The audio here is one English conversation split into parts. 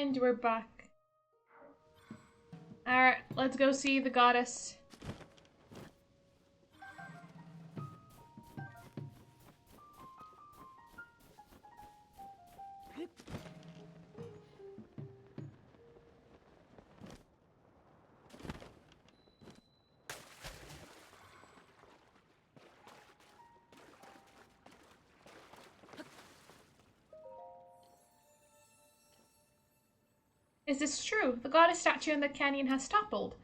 And we're back. Alright, let's go see the goddess. Is this true? The goddess statue in the canyon has toppled.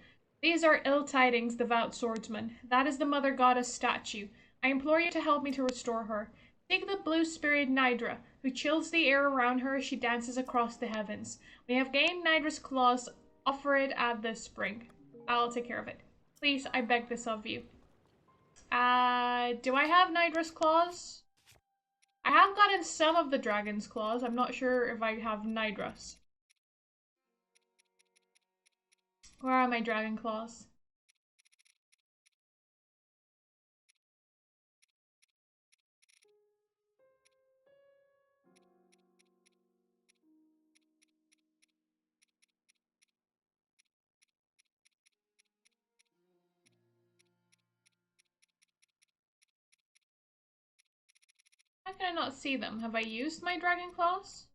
These are ill tidings, devout swordsman. That is the mother goddess statue. I implore you to help me to restore her. Take the blue spirit Nidra, who chills the air around her as she dances across the heavens. When you have gained Nidra's claws, offer it at the spring. I'll take care of it. Please, I beg this of you. Do I have Nidra's claws? I have gotten some of the dragon's claws. I'm not sure if I have Nidra's. Where are my dragon claws? How can I not see them? Have I used my dragon claws?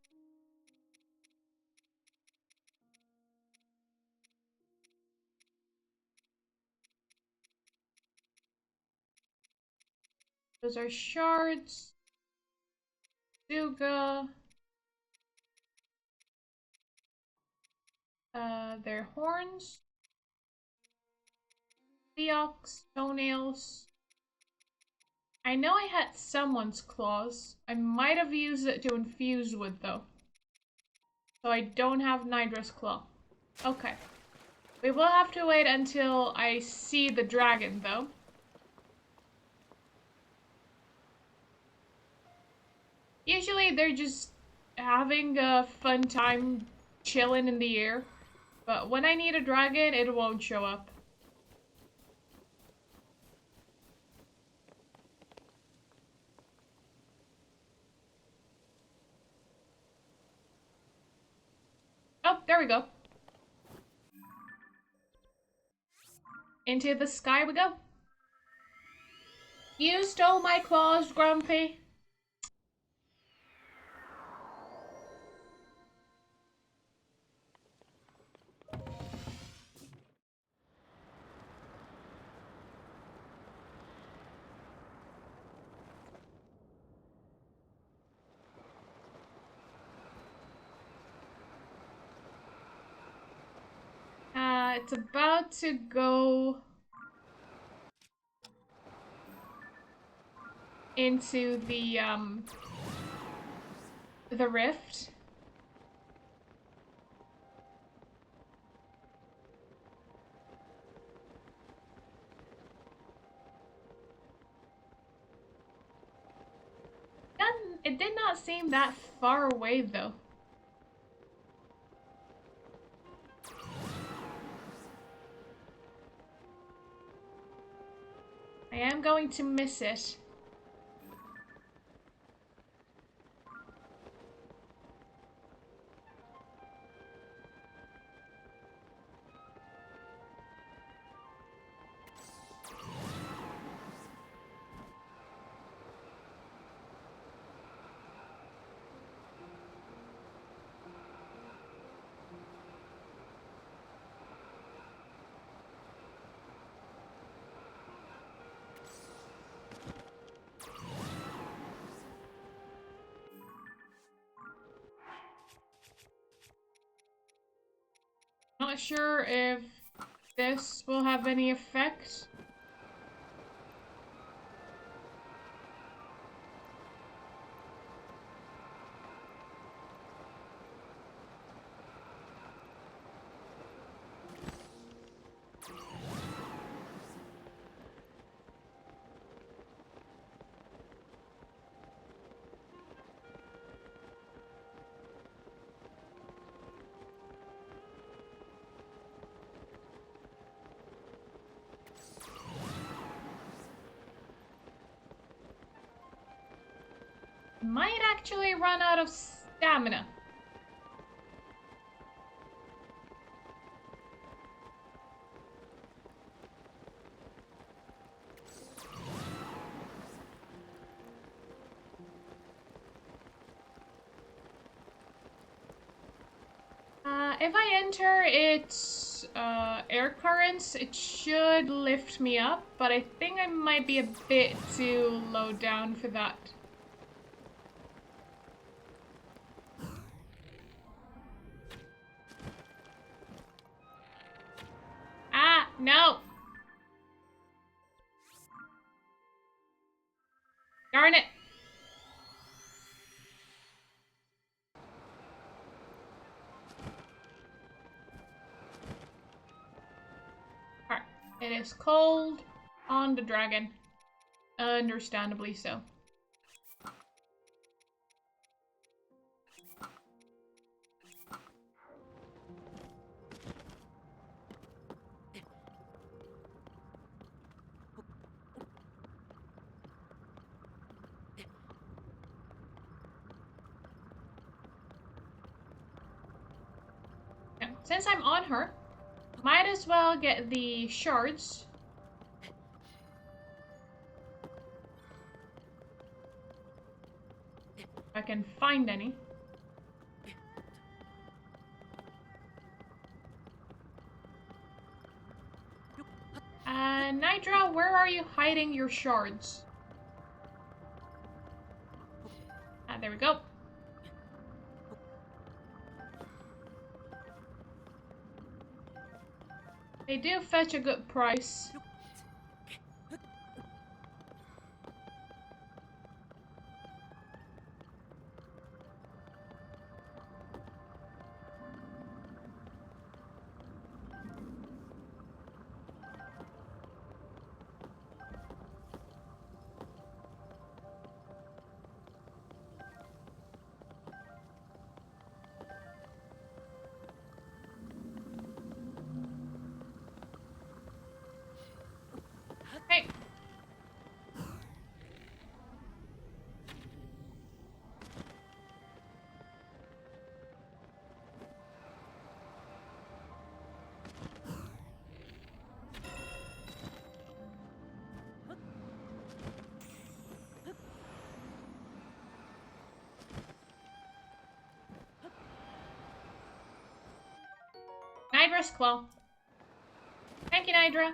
Those are shards. Zuga. Their horns. Theox, toenails. I know I had someone's claws. I might have used it to infuse with though. So I don't have Nidra's claw. Okay. We will have to wait until I see the dragon though. Usually they're just having a fun time chilling in the air. But when I need a dragon, it won't show up. Oh, there we go. Into the sky we go. You stole my claws, Grumpy. It's about to go into the rift. It did not seem that far away though. I am going to miss it. Not sure if this will have any effect. Might actually run out of stamina. If I enter its air currents, it should lift me up, but I think I might be a bit too low down for that. Ah, no! Darn it! Alright, it is cold on the dragon. Understandably so. Now, since I'm on her, might as well get the shards. If I can find any. Nidra, where are you hiding your shards? Ah, there we go. They do fetch a good price. Hey. Nidra's claw. Thank you, Nidra.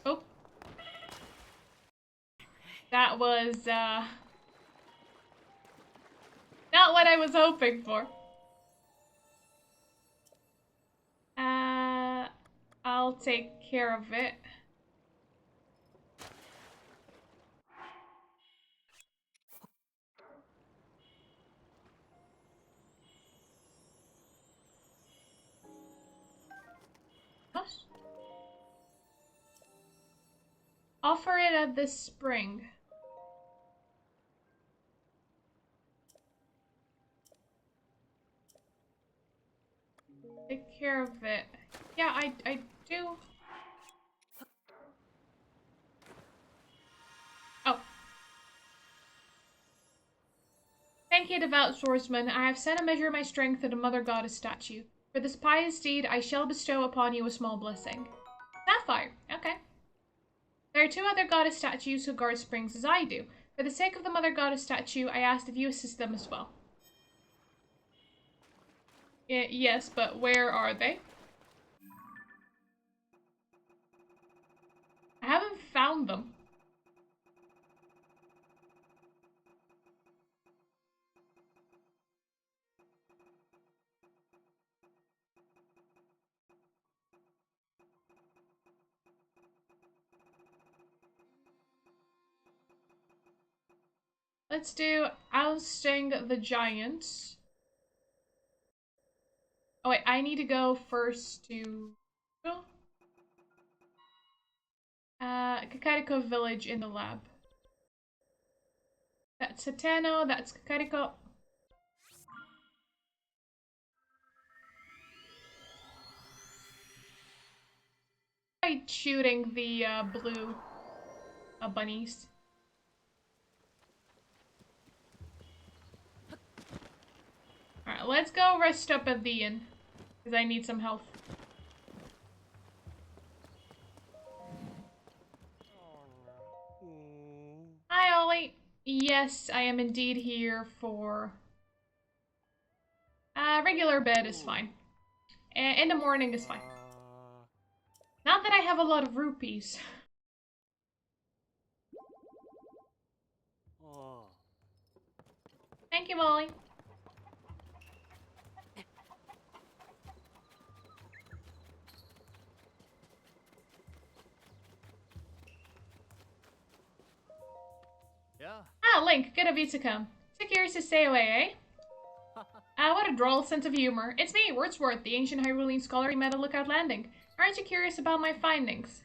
Oh. That was, not what I was hoping for. I'll take care of it. What? Offer it at this spring. Take care of it. Yeah, I do. Oh. Thank you, devout swordsman. I have sent a measure of my strength to the Mother Goddess statue. For this pious deed, I shall bestow upon you a small blessing. Sapphire. Okay. There are two other goddess statues who guard springs as I do. For the sake of the Mother Goddess statue, I ask that you assist them as well. Yes, but where are they? I haven't found them. Let's do ousting the giants. Oh wait, I need to go first to Kakariko village in the lab. That's Satano, that's Kakariko. By shooting the blue bunnies. Alright, let's go rest up at the inn. Because I need some health. Hi, Ollie. Yes, I am indeed here for... regular bed is fine. In the morning is fine. Not that I have a lot of rupees. Thank you, Molly. Yeah. Ah, Link, good of you to come. So curious to stay away, eh? What a droll sense of humor. It's me, Wordsworth, the ancient Hyrulean scholar we met at Lookout Landing. Aren't you curious about my findings?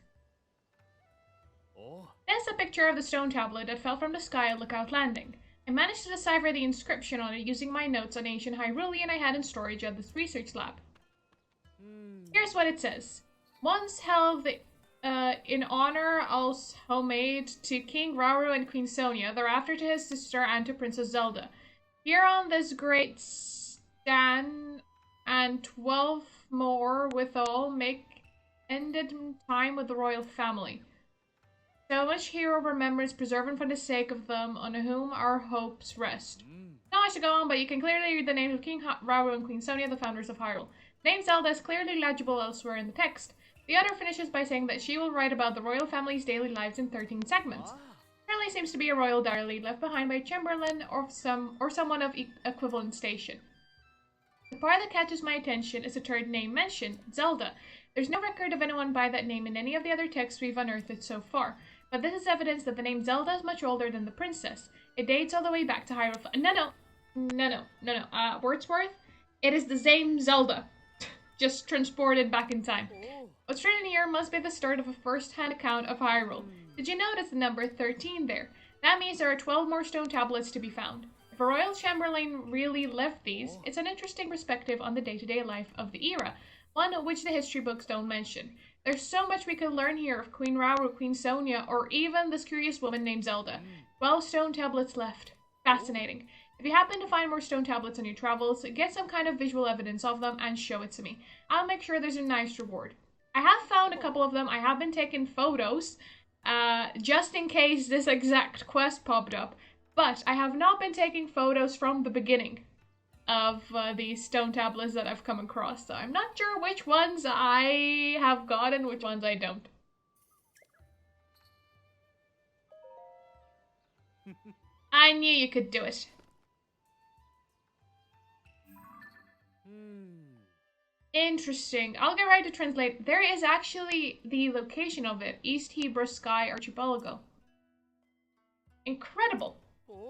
Oh. There's a picture of the stone tablet that fell from the sky at Lookout Landing. I managed to decipher the inscription on it using my notes on ancient Hyrulean I had in storage at this research lab. Here's what it says. Once held in honor als homemade to King Rauru and Queen Sonia, thereafter to his sister and to Princess Zelda. Here on this great stand and 12 more withal make ended time with the royal family. So much hero remembrance preserving for the sake of them on whom our hopes rest. Now I should go on, but you can clearly read the names of King Rauru and Queen Sonia, the founders of Hyrule. The name Zelda is clearly legible elsewhere in the text. The author finishes by saying that she will write about the royal family's daily lives in 13 segments. Apparently seems to be a royal diary left behind by a Chamberlain or someone of equivalent station. The part that catches my attention is the third name mentioned, Zelda. There's no record of anyone by that name in any of the other texts we've unearthed so far, but this is evidence that the name Zelda is much older than the princess. It dates all the way back to Hyrule. No. Wordsworth? It is the same Zelda, just transported back in time. What's written here must be the start of a first-hand account of Hyrule. Did you notice the number 13 there? That means there are 12 more stone tablets to be found. If a royal chamberlain really left these, it's an interesting perspective on the day-to-day life of the era, one which the history books don't mention. There's so much we could learn here of Queen Rauru, Queen Sonia, or even this curious woman named Zelda. 12 stone tablets left. Fascinating. If you happen to find more stone tablets on your travels, get some kind of visual evidence of them and show it to me. I'll make sure there's a nice reward. I have found a couple of them. I have been taking photos, just in case this exact quest popped up, but I have not been taking photos from the beginning of these stone tablets that I've come across, so I'm not sure which ones I have got and which ones I don't. I knew you could do it. Interesting. I'll get right to translate. There is actually the location of it, East Hebra Sky Archipelago. Incredible.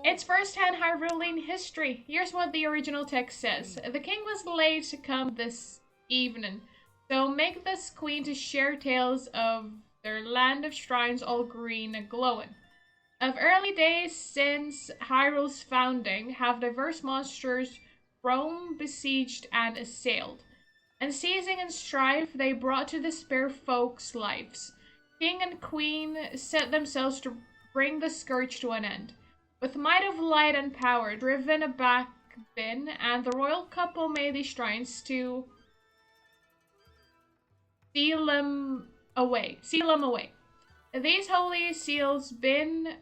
It's first-hand Hyrulean history. Here's what the original text says. The king was late to come this evening, so make this queen to share tales of their land of shrines all green and glowing. Of early days since Hyrule's founding, have diverse monsters roamed, besieged, and assailed. And seizing in strife, they brought to despair folks' lives. King and queen set themselves to bring the scourge to an end. With might of light and power, driven aback bin, and the royal couple made these shrines to seal them away. These holy seals been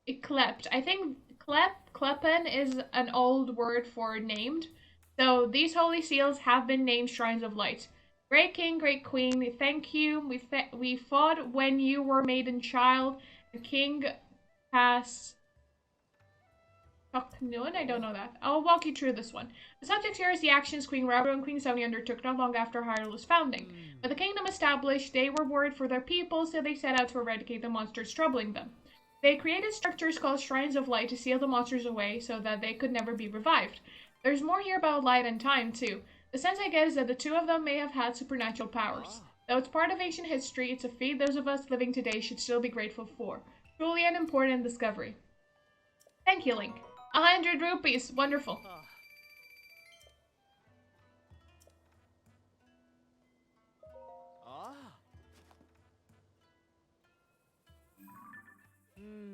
yclept. I think kleppen is an old word for named. So these holy seals have been named Shrines of Light. Great King, Great Queen, thank you. We fought when you were maiden child. The king has... I don't know that. I'll walk you through this one. The subject here is the actions Queen Rauru and Queen Sonia undertook not long after Hyrule's founding. With the kingdom established, they were worried for their people, so they set out to eradicate the monsters troubling them. They created structures called Shrines of Light to seal the monsters away so that they could never be revived. There's more here about light and time, too. The sense I get is that the two of them may have had supernatural powers. Though it's part of ancient history, it's a feat those of us living today should still be grateful for. Truly an important discovery. Thank you, Link. 100 rupees. Wonderful.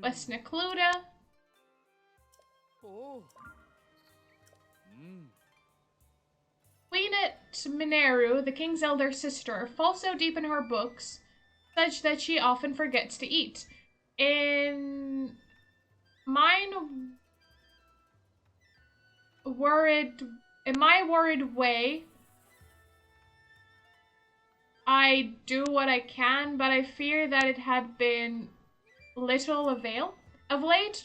West Necluda. Queenet Mineru, the king's elder sister, falls so deep in her books such that she often forgets to eat. In mine worried in my worried way, I do what I can, but I fear that it had been little avail. Of late,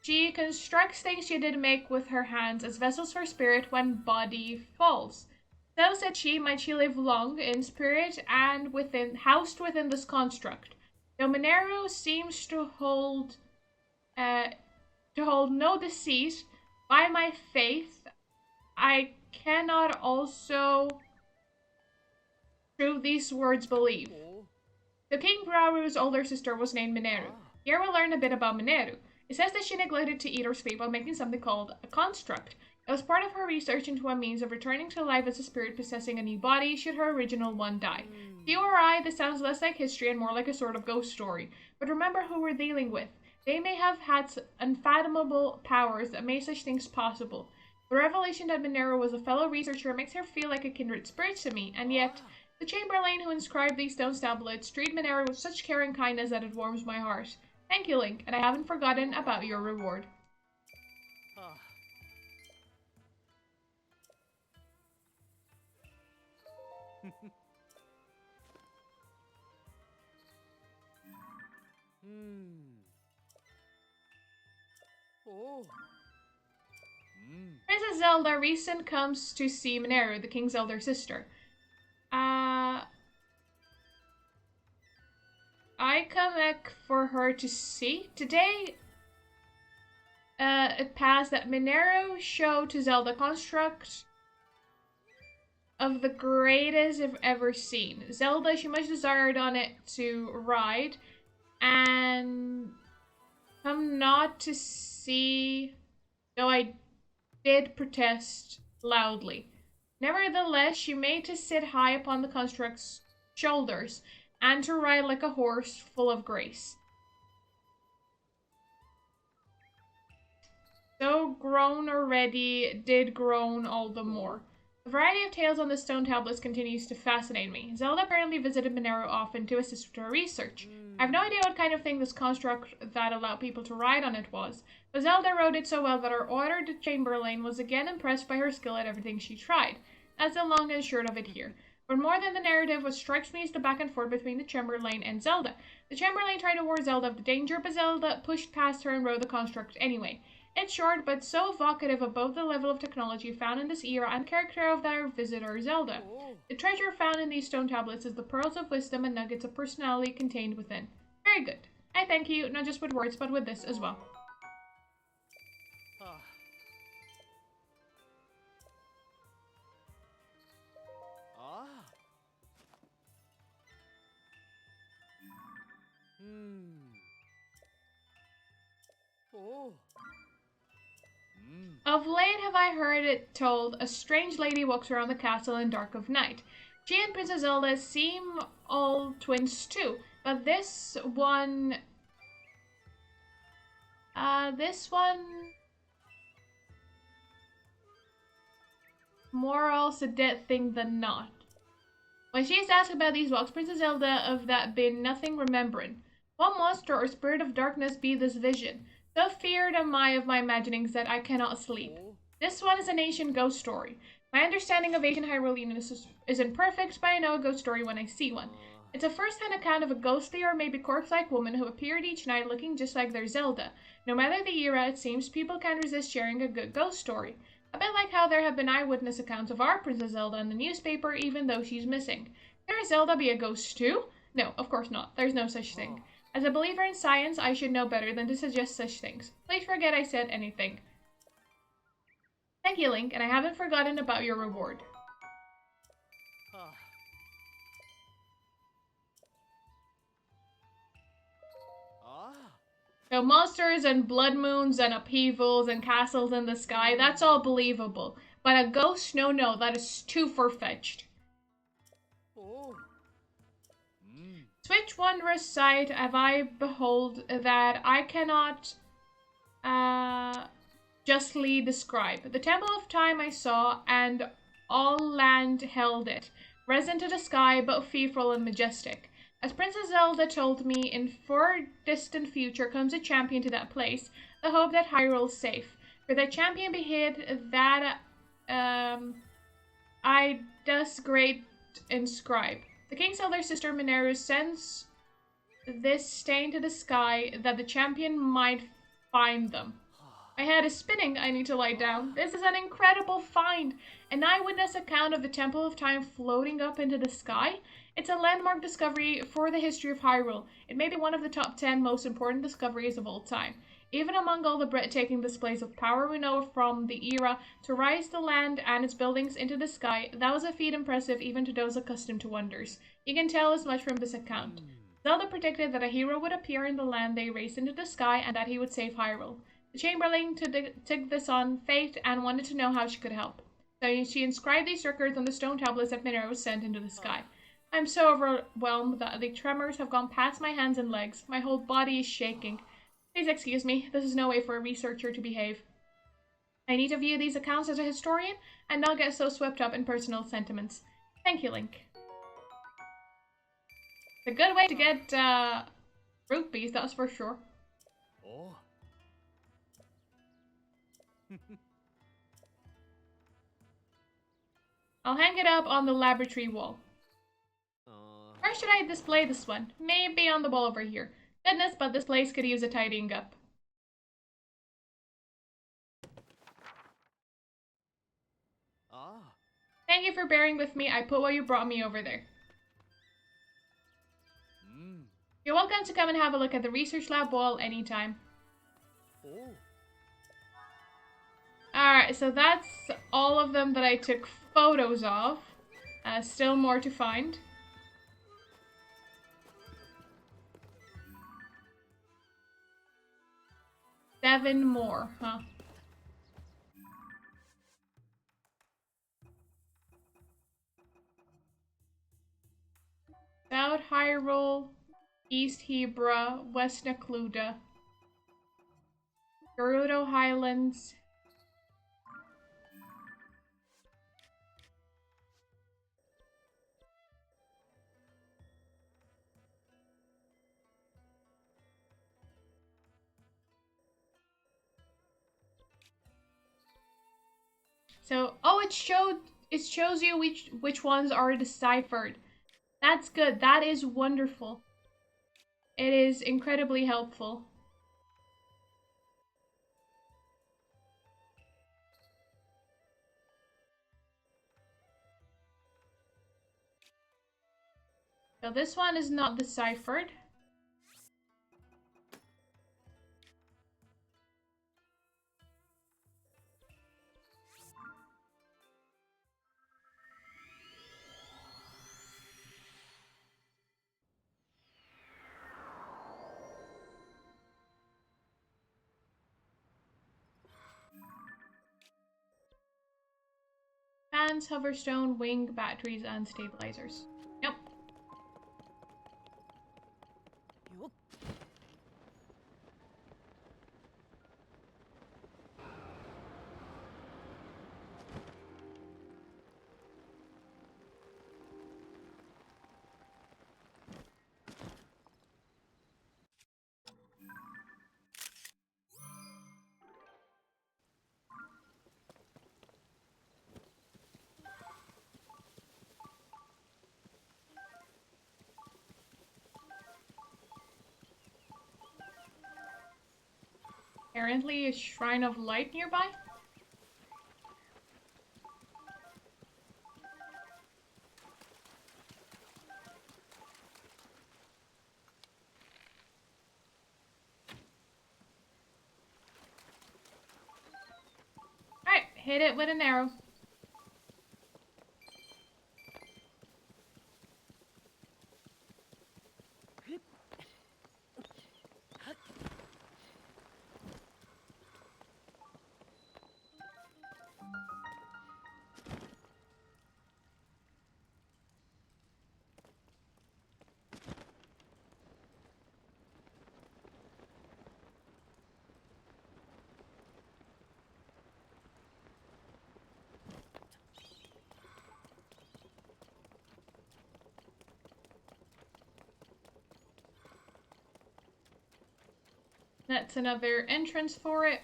she constructs things she did make with her hands as vessels for spirit when body falls. So said she, might she live long in spirit and housed within this construct. Though Mineru seems uh, to hold no deceit, by my faith, I cannot also through these words believe. The King Braru's older sister was named Mineru. Here we'll learn a bit about Mineru. It says that she neglected to eat or sleep while making something called a construct. It was part of her research into a means of returning to life as a spirit possessing a new body should her original one die. To you or I, this sounds less like history and more like a sort of ghost story. But remember who we're dealing with. They may have had unfathomable powers that made such things possible. The revelation that Mineru was a fellow researcher makes her feel like a kindred spirit to me, and yet the Chamberlain who inscribed these stone tablets treated Mineru with such care and kindness that it warms my heart. Thank you, Link, and I haven't forgotten about your reward. Princess Zelda recent comes to see Mineru, the king's elder sister. I come back for her to see. Today, it passed that Mineru showed to Zelda construct of the greatest I've ever seen. Zelda, she much desired on it to ride, and come not to see, though I did protest loudly. Nevertheless, she made to sit high upon the construct's shoulders, and to ride like a horse full of grace. So grown already, did groan all the more. The variety of tales on the stone tablets continues to fascinate me. Zelda apparently visited Mineru often to assist with her research. I have no idea what kind of thing this construct that allowed people to ride on it was, but Zelda wrote it so well that our ordered Chamberlain was again impressed by her skill at everything she tried. That's the long and short of it here. But more than the narrative, what strikes me is the back and forth between the Chamberlain and Zelda. The Chamberlain tried to warn Zelda of the danger, but Zelda pushed past her and rode the construct anyway. It's short, but so evocative of both the level of technology found in this era and the character of their visitor, Zelda. The treasure found in these stone tablets is the pearls of wisdom and nuggets of personality contained within. Very good. I thank you, not just with words, but with this as well. Of late have I heard it told a strange lady walks around the castle in dark of night. She and Princess Zelda seem all twins too, but this one more else a dead thing than not. When she is asked about these walks, Princess Zelda of that been nothing remembering. What monster or spirit of darkness be this vision? So feared am I of my imaginings that I cannot sleep. This one is an ancient ghost story. My understanding of ancient Hyrulean isn't perfect, but I know a ghost story when I see one. It's a first-hand account of a ghostly or maybe corpse-like woman who appeared each night looking just like their Zelda. No matter the era, it seems people can't resist sharing a good ghost story. A bit like how there have been eyewitness accounts of our Princess Zelda in the newspaper even though she's missing. Can our Zelda be a ghost too? No, of course not. There's no such thing. As a believer in science, I should know better than to suggest such things. Please forget I said anything. Thank you, Link, and I haven't forgotten about your reward. So monsters and blood moons and upheavals and castles in the sky, that's all believable. But a ghost? No, that is too far-fetched. Which wondrous sight have I behold that I cannot justly describe. The Temple of Time I saw, and all land held it, risen to the sky, but fearful and majestic. As Princess Zelda told me, in far distant future comes a champion to that place, the hope that Hyrule's safe. For that champion be hid, that I does great inscribe. The king's elder sister Mineru sends this stain to the sky that the champion might find them. My head is spinning. I need to lie down. This is an incredible find. An eyewitness account of the Temple of Time floating up into the sky. It's a landmark discovery for the history of Hyrule. It may be one of the top 10 most important discoveries of all time. Even among all the breathtaking displays of power we know from the era, to rise the land and its buildings into the sky, that was a feat impressive even to those accustomed to wonders. You can tell as much from this account. Zelda predicted that a hero would appear in the land they raised into the sky and that he would save Hyrule. The Chamberlain took this on faith and wanted to know how she could help. So she inscribed these records on the stone tablets that Mineru sent into the sky. I'm so overwhelmed that the tremors have gone past my hands and legs. My whole body is shaking. Please excuse me. This is no way for a researcher to behave. I need to view these accounts as a historian and not get so swept up in personal sentiments. Thank you, Link. It's a good way to get rupees, that's for sure. Oh. I'll hang it up on the laboratory wall. Where should I display this one? Maybe on the wall over here. Goodness, but this place could use a tidying up. Thank you for bearing with me. I put what you brought me over there. You're welcome to come and have a look at the research lab wall anytime. Alright, so that's all of them that I took photos of. Still more to find. Seven more, huh? South Hyrule, East Hebra, West Necluda, Gerudo Highlands. So, oh, it shows you which ones are deciphered. That's good. That is wonderful. It is incredibly helpful. So this one is not deciphered. Fans, hoverstone, wing, batteries, and stabilizers. Nope. Apparently a shrine of light nearby? Alright, hit it with an arrow. That's another entrance for it.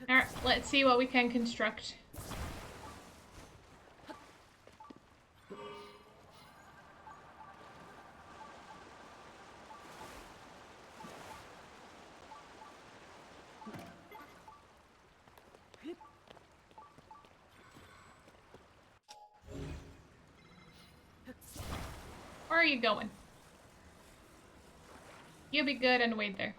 Alright, let's see what we can construct. Where are you going? You be good and wait there.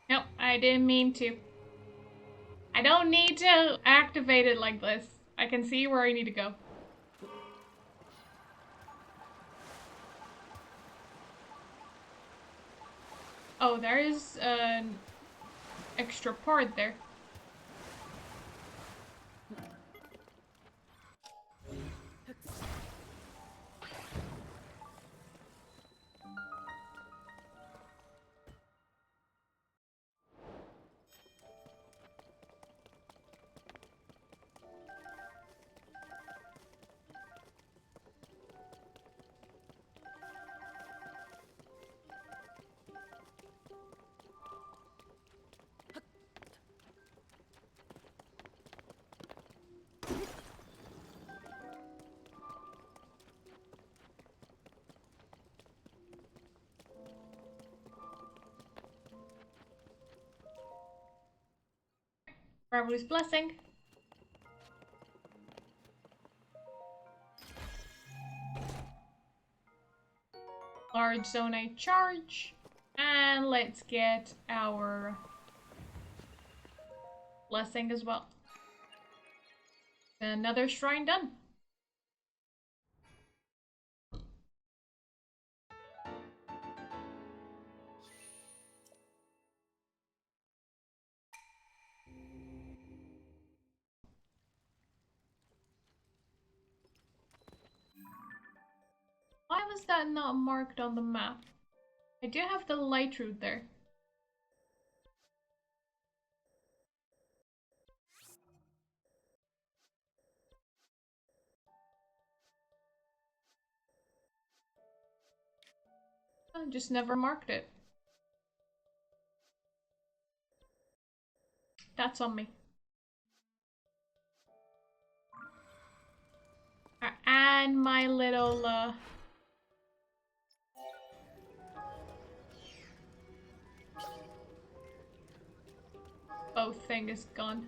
Nope, I didn't mean to. I don't need to activate it like this. I can see where I need to go. Oh, there is an extra part there. Barbarous Blessing. Large Zonite Charge. And let's get our Blessing as well. Another shrine done. Why was that not marked on the map? I do have the light route there. I just never marked it. That's on me. And my little bow thing is gone.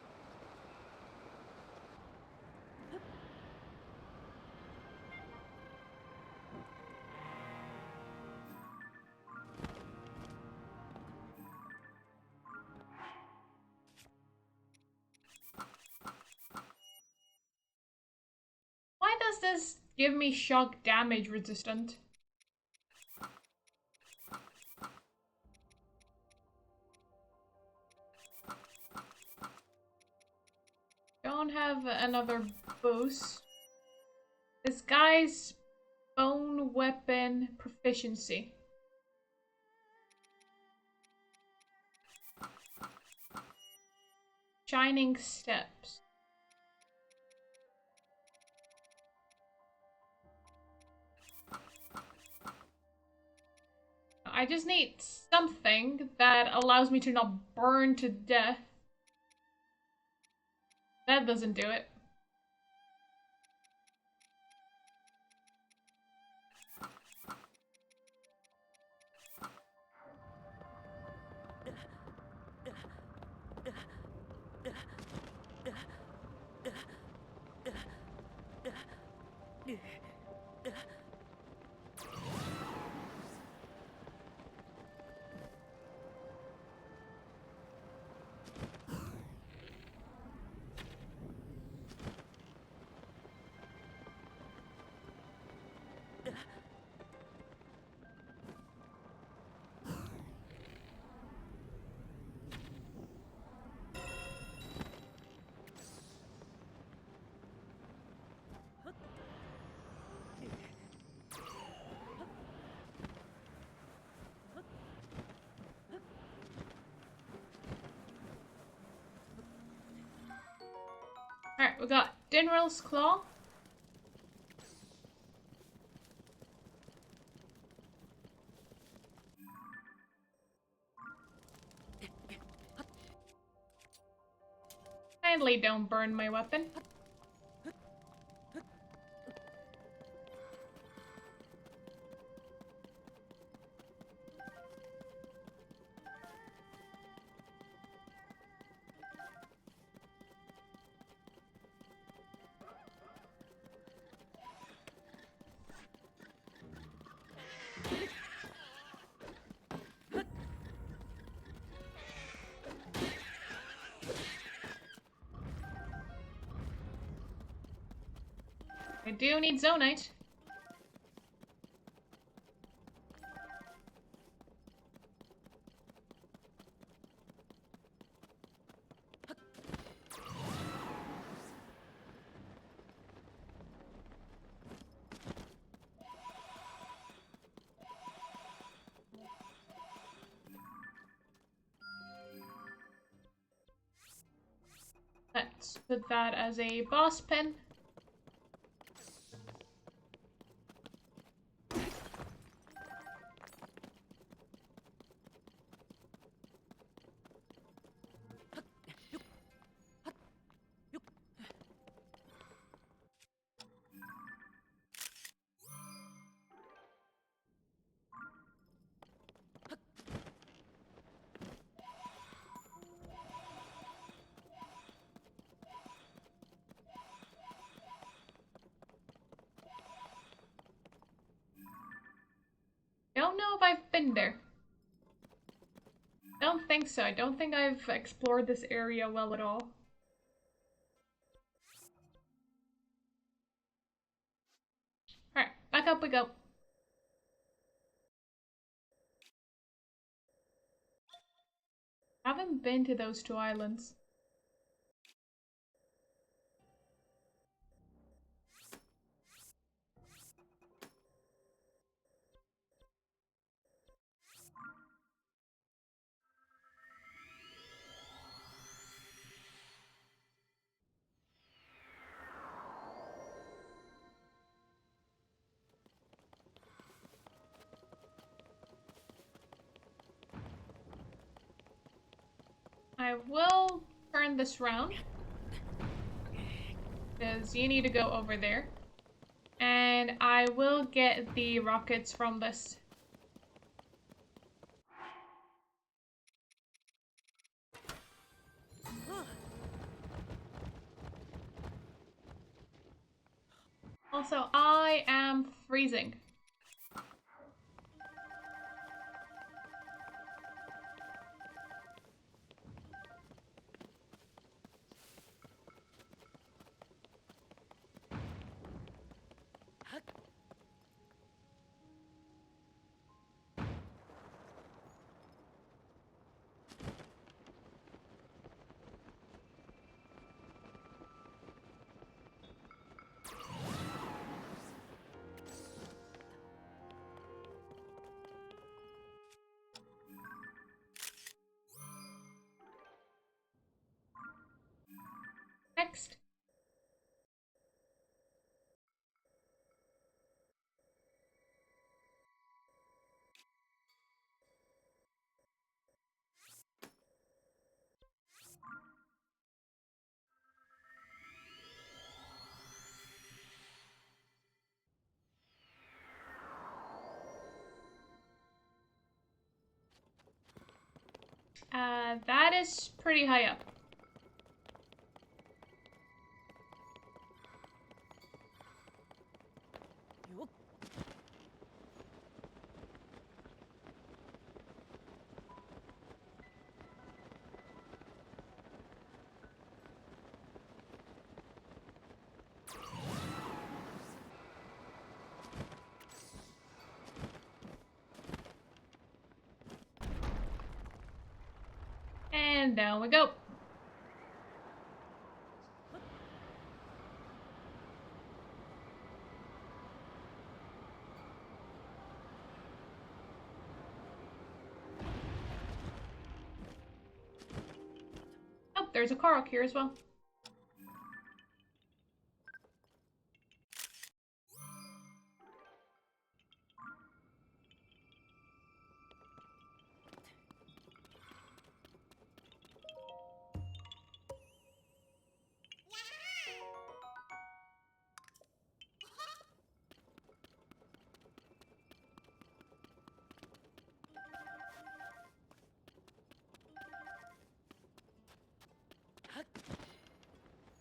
this give me shock damage resistant? Don't have another boost. This guy's bone weapon proficiency. Shining steps. I just need something that allows me to not burn to death. That doesn't do it. Alright, we got Dinral's Claw. Kindly don't burn my weapon. I do need Zonite. Let's put that as a boss pin. Don't know if I've been there. Don't think so. I don't think I've explored this area well at all. Alright, back up we go. Haven't been to those two islands. I will turn this round. Because you need to go over there. And I will get the rockets from this. Also, I am freezing. next? That is pretty high up. And down we go. Oh, there's a Korok here as well.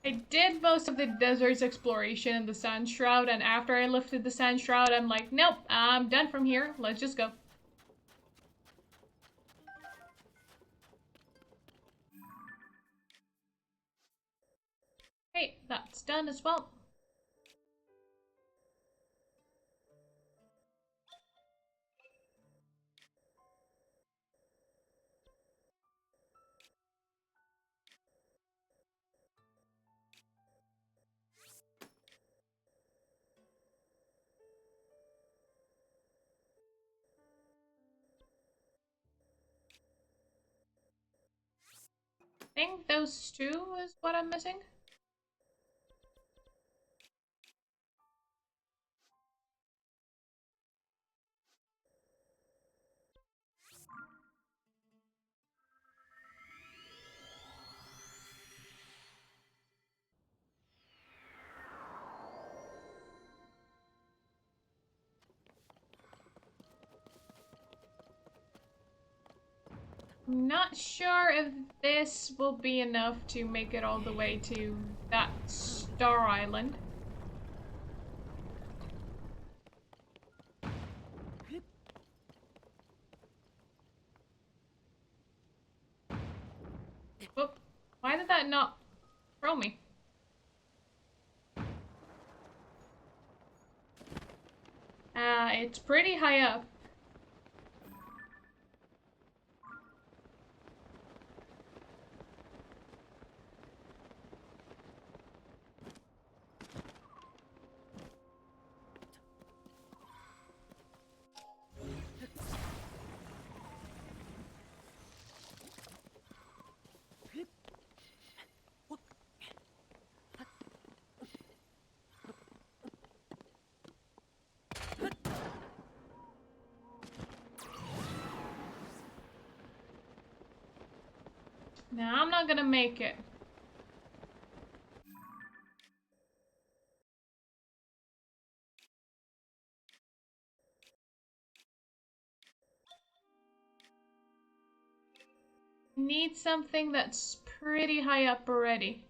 I did most of the desert's exploration in the Sand Shroud, and after I lifted the Sand Shroud, I'm like, nope, I'm done from here. Let's just go. Hey, that's done as well. I think those two is what I'm missing. I'm not sure if this will be enough to make it all the way to that Star Island. Whoop. Why did that not throw me? It's pretty high up. Now I'm not gonna make it. Need something that's pretty high up already.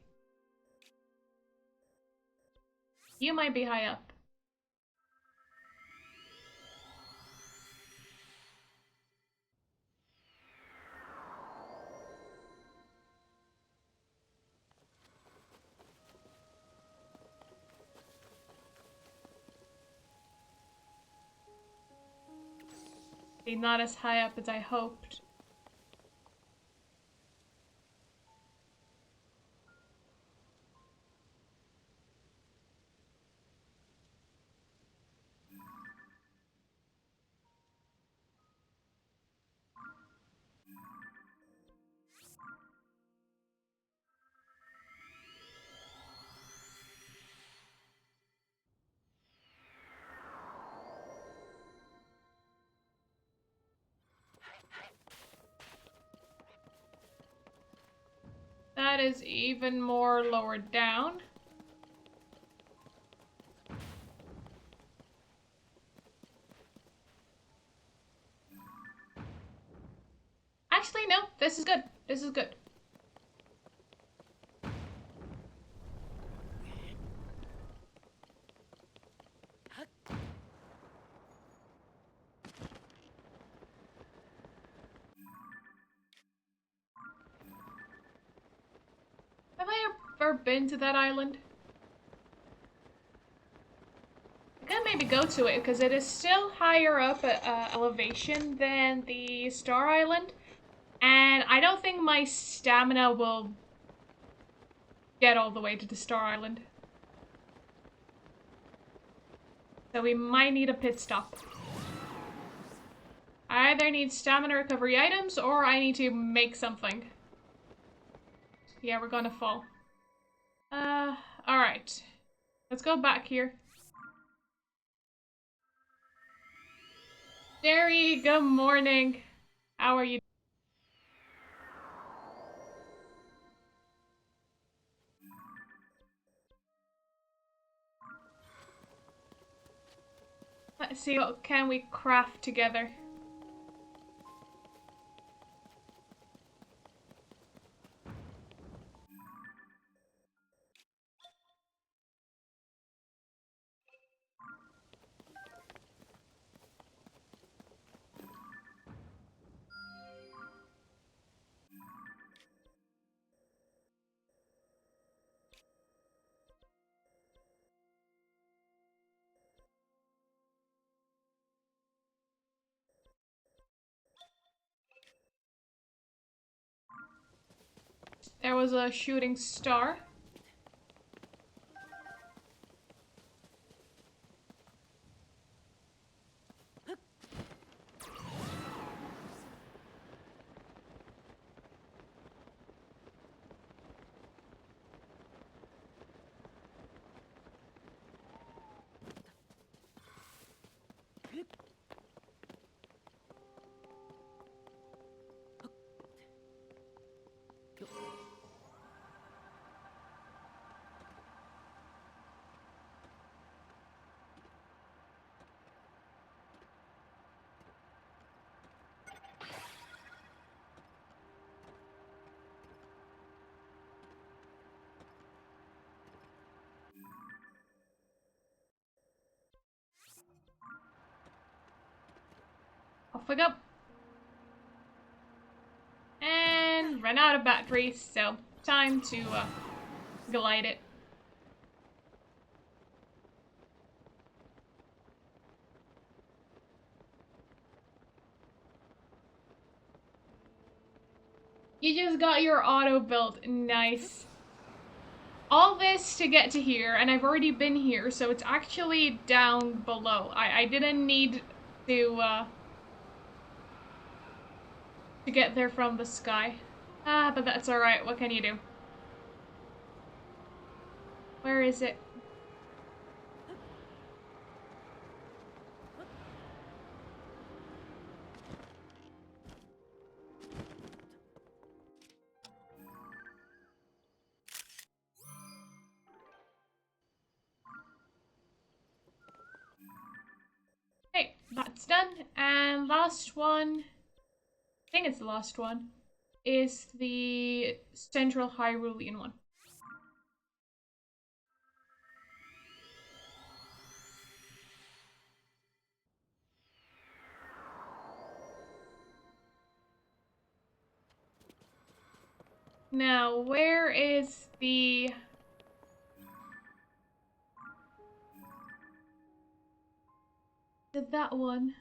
You might be high up. Not as high up as I hoped. that is even more lower down. Actually, no, this is good. This is good. Have I ever been to that island? I could maybe go to it because it is still higher up at elevation than the Star Island. And I don't think my stamina will get all the way to the Star Island. So we might need a pit stop. I either need stamina recovery items or I need to make something. Yeah, we're gonna fall. Alright. Let's go back here. Jerry, good morning. How are you? Let's see what can we craft together. There was a shooting star. Off we go. And ran out of batteries, so time to glide it. You just got your auto built. Nice. All this to get to here, and I've already been here, so it's actually down below. I didn't need to get there from the sky. Ah, but that's alright. What can you do? Where is it? Hey, that's done. And last one, I think it's the last one, is the Central Hyrulean one. Now, where is the... that one?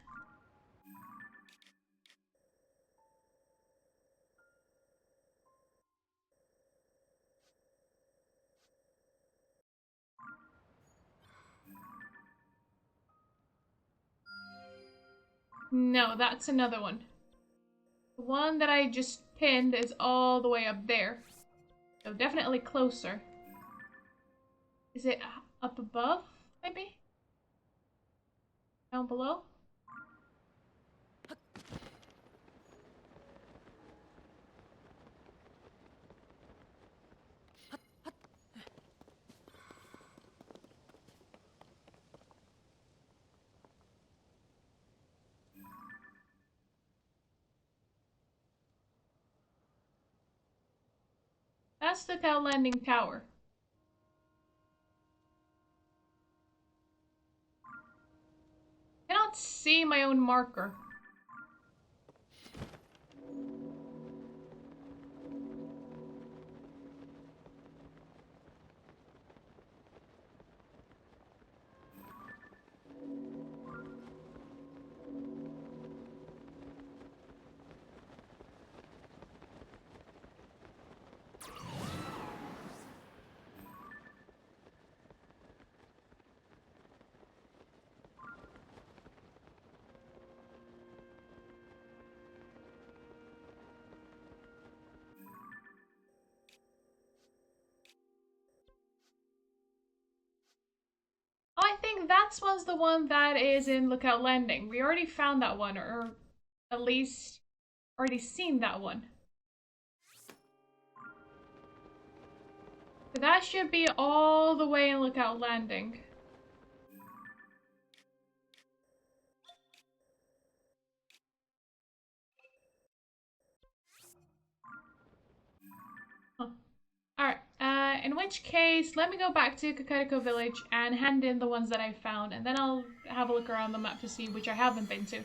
No, that's another one. The one that I just pinned is all the way up there. So definitely closer. Is it up above, maybe? Down below? That's the Cow Landing Tower. I cannot see my own marker. Oh, I think that was the one that is in Lookout Landing. We already found that one, or at least already seen that one. So that should be all the way in Lookout Landing. Huh. Alright, in which case, let me go back to Kakariko Village and hand in the ones that I found, and then I'll have a look around the map to see which I haven't been to.